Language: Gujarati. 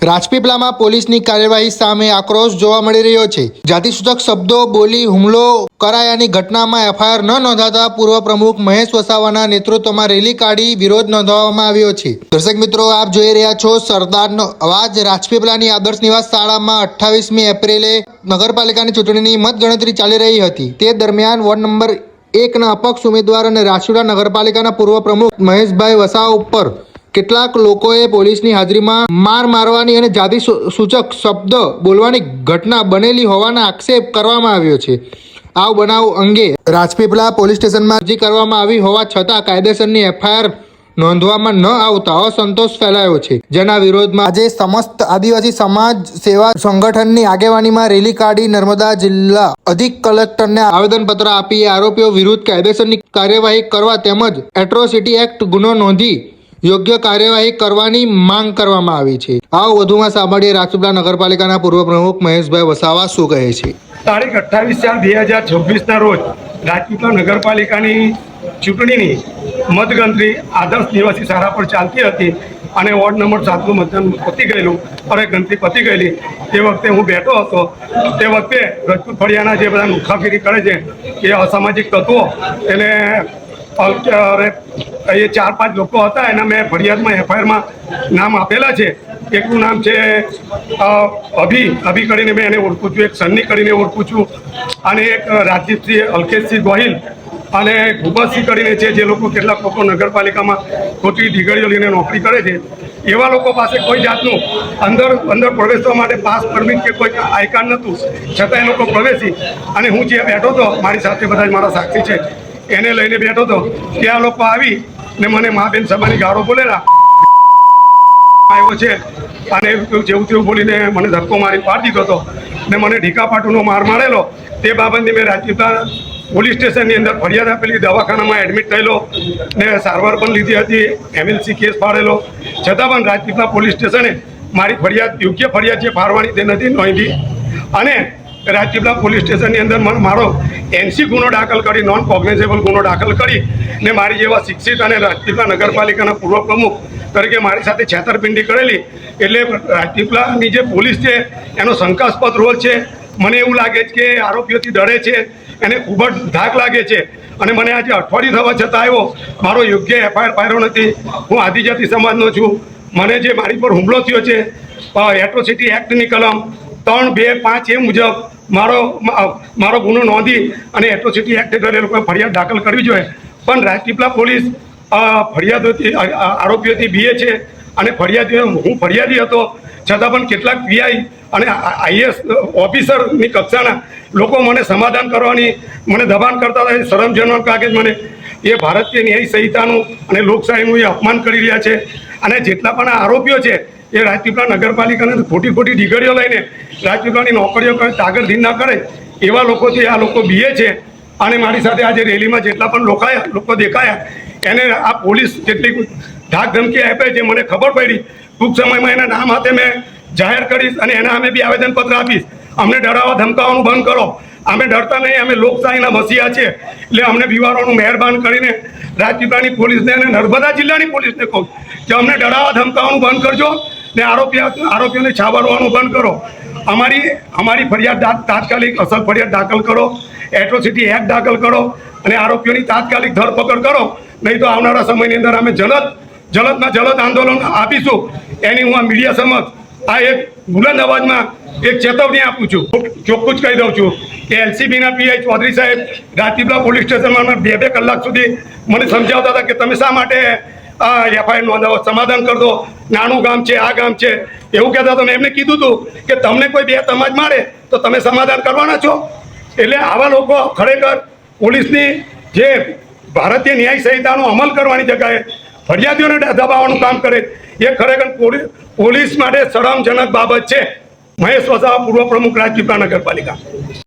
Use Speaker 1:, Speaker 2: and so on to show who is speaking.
Speaker 1: રાજપીપળામાં પોલીસની કાર્યવાહી સામે આક્રોશ જોવા મળી રહ્યો છે। જાતિસૂચક શબ્દો બોલી હુમલો કરાયાની ઘટનામાં એફઆઈઆર ન નોંધાતા પૂર્વ પ્રમુખ મહેશ વસાવાના નેતૃત્વમાં રેલી કાઢી વિરોધ નોંધાવવામાં આવ્યો છે। દર્શક મિત્રો, આપ જોઈ રહ્યા છો સરદારનો અવાજ। રાજપીપળાની આદર્શ નિવાસ શાળામાં 28મી એપ્રિલે નગરપાલિકાની ચૂંટણીની મતગણતરી ચાલી રહી હતી। તે દરમિયાન વોર્ડ નંબર 1ના અપક્ષ ઉમેદવાર અને રાજપીપળા નગરપાલિકાના પૂર્વ પ્રમુખ મહેશભાઈ વસાવા ઉપર કેટલાક લોકોએ પોલીસની હાજરીમાં માર મારવાની અને જાતિ સૂચક શબ્દ બોલવાની ઘટના બનેલી હોવાના આક્ષેપ કરવામાં આવ્યો છે। આ બનાવ અંગે રાજપીપળા પોલીસ સ્ટેશનમાં અરજી કરવામાં આવી હોવા છતાં કાયદેસરની એફઆઈઆર નોંધવામાં ન આવતા અસંતોષ ફેલાયો છે, જેના વિરોધમાં આજે સમસ્ત આદિવાસી સમાજ સેવા સંગઠનની આગેવાનીમાં રેલી કાઢી નર્મદા જિલ્લા અધિક કલેક્ટરને આવેદનપત્ર આપી આરોપીઓ વિરુદ્ધ કાયદેસરની કાર્યવાહી કરવા તેમજ એટ્રોસિટી એક્ટ ગુનો નોંધી યોગ્ય કાર્યવાહી કરવાની માંગ કરવામાં આવી છે। આવો વધુમાં સાંભળીએ રાજપીપળા નગરપાલિકાના પૂર્વ પ્રમુખ મહેશભાઈ વસાવા શું કહે છે।
Speaker 2: તારીખ 28/4/2026ના રોજ રાજપીપળા નગરપાલિકાની ચૂંટણીની મતગણતરી આદર્શ નિવાસી શાળા પર ચાલતી હતી અને વોર્ડ નંબર 7નું મતદાન પતી ગયેલું અને ગણતરી પતી ગયેલી તે વખતે હું બેઠો હતો। તે વખતે રાજપૂત ફળિયાના જે બધા મુખાફિરી કરે છે એ અસામાજિક તત્વો એને એ 4-5 લોકો હતા, એના મેં ફરિયાદમાં એફઆઈઆરમાં નામ આપેલા છે। એકનું નામ છે અભી કરીને મેં એને ઓળખું છું, એક સન્ની કરીને ઓળખું છું અને એક રાજદીપસિંહ અલ્કેશસિંહ ગોહિલ અને ભૂપતસિંહ કરીને છે, જે લોકો કેટલાક લોકો નગરપાલિકામાં ખોટી ઢીગળીઓ લઈને નોકરી કરે છે। એવા લોકો પાસે કોઈ જાતનું અંદર પ્રવેશવા માટે પાસ પરમિટ કે કોઈ આઈ કાર્ડ નહોતું, છતાં એ લોકો પ્રવેશી અને હું જે બેઠો હતો, મારી સાથે બધા મારા સાક્ષી છે, એને લઈને બેઠો હતો। ત્યાં લોકો આવી ને મને મા બેન સમાની ગાળો બોલેલા આવ્યો છે અને જેવું તેવું બોલીને મને ધક્કો મારી પાડી દીધો હતો ને મને ઢીકાપાટુનો માર મારેલો। તે બાબતની મેં રાજપીપળા પોલીસ સ્ટેશનની અંદર ફરિયાદ આપેલી, દવાખાનામાં એડમિટ થયેલો ને સારવાર પણ લીધી હતી, MLC કેસ ફાડેલો, છતાં પણ રાજપીપળા પોલીસ સ્ટેશને મારી ફરિયાદ યોગ્ય ફરિયાદ જે ફાડવાની તે નથી નોંધી અને રાજપીપળા પોલીસ સ્ટેશનની અંદર મારો NC ગુનો દાખલ કરી, નોન કોગ્નિઝેબલ ગુનો દાખલ કરી ને મારી જેવા શિક્ષિત અને રાજપીપળા નગરપાલિકાના પૂર્વ પ્રમુખ તરીકે મારી સાથે છેતરપિંડી કરેલી। એટલે રાજપીપળાની જે પોલીસ છે એનો શંકાસ્પદ રોલ છે। મને એવું લાગે છે કે આરોપીઓથી ડરે છે, એને ખૂબ જ ધાક લાગે છે અને મને આજે અઠવાડિયું થવા છતાં આવ્યો મારો યોગ્ય એફઆઈઆર પાડ્યો નથી। હું આદિજાતિ સમાજનો છું, મને જે મારી પર હુમલો થયો છે એટ્રોસિટી એક્ટની કલમ 3, 2, 5 એ મુજબ મારો ગુનો નોંધી અને એટ્રોસિટી એક્ટ હેઠળ એ લોકોએ ફરિયાદ દાખલ કરવી જોઈએ, પણ રાજપીપળા પોલીસ ફરિયાદોથી આરોપીઓથી બીએ છે અને હું ફરિયાદી હતો છતાં પણ કેટલાક પીઆઈ અને IAS ઓફિસરની કક્ષાના લોકો મને સમાધાન કરવાની મને દબાણ કરતા હતા। શરમજનક લાગે મને। એ ભારતીય ન્યાય સંહિતાનું અને લોકશાહીનું એ અપમાન કરી રહ્યા છે અને જેટલા પણ આરોપીઓ છે એ રાજપીપળા નગરપાલિકાને ખોટી ઢીગળીઓ લઈને રાજપીપળાની નોકરીઓ કરે, તાગરધીન ના કરે એવા લોકોથી આ લોકો બીએ છે અને મારી સાથે આજે રેલીમાં જેટલા પણ લોકો દેખાયા એને આ પોલીસ જેટલી ધાક ધમકી આપે છે મને ખબર પડી। ટૂંક સમયમાં એના નામ હાથે મેં જાહેર કરીશ અને એના અમે બી આવેદનપત્ર આપીશ। અમને ડરાવવા ધમકાવવાનું બંધ કરો, અમે ડરતા નહીં, અમે લોકશાહીના મસીહા છે। એટલે અમને બીવારોનું મહેરબાન કરીને રાજપીપળાની પોલીસને અને નર્મદા જિલ્લાની પોલીસને કહું કે અમને ડરાવવા ધમકાવવાનું બંધ કરજો ને આરોપીઓને છાવરવાનું બંધ કરો। અમારી ફરિયાદ તાત્કાલિક અસલ ફરિયાદ દાખલ કરો, એટ્રોસિટી એક્ટ દાખલ કરો અને આરોપીઓની તાત્કાલિક ધરપકડ કરો, નહીં તો આવનારા સમયની અંદર અમે જલદમાં જલદ આંદોલન આપીશું। એની હું આ મીડિયા સમક્ષ આ એક બુલંદ અવાજમાં એક ચેતવણી આપું છું। ચોખ્ખું જ કહી દઉં છું કે LCBના PI ચૌધરી સાહેબ રાજપીપળા પોલીસ સ્ટેશનમાં 2 કલાક સુધી મને સમજાવતા હતા કે તમે શા માટે એફઆઈઆર નોંધાવો, સમાધાન કરી દો, નાનું ગામ છે, આ ગામ છે, એવું કહેતા હતા। મેં એમને કીધું હતું કે તમને કોઈ 2 સમાજ મારે તો તમે સમાધાન કરવાના છો। એટલે આવા લોકો ખરેખર પોલીસની જે ભારતીય ન્યાય સંહિતાનો અમલ કરવાની જગ્યાએ ફરિયાદીઓને દબાવવાનું કામ કરે એ ખરેખર પોલીસ માટે શરમજનક બાબત છે। મહેશ વસાવા, પૂર્વ પ્રમુખ રાજપીપળા નગરપાલિકા।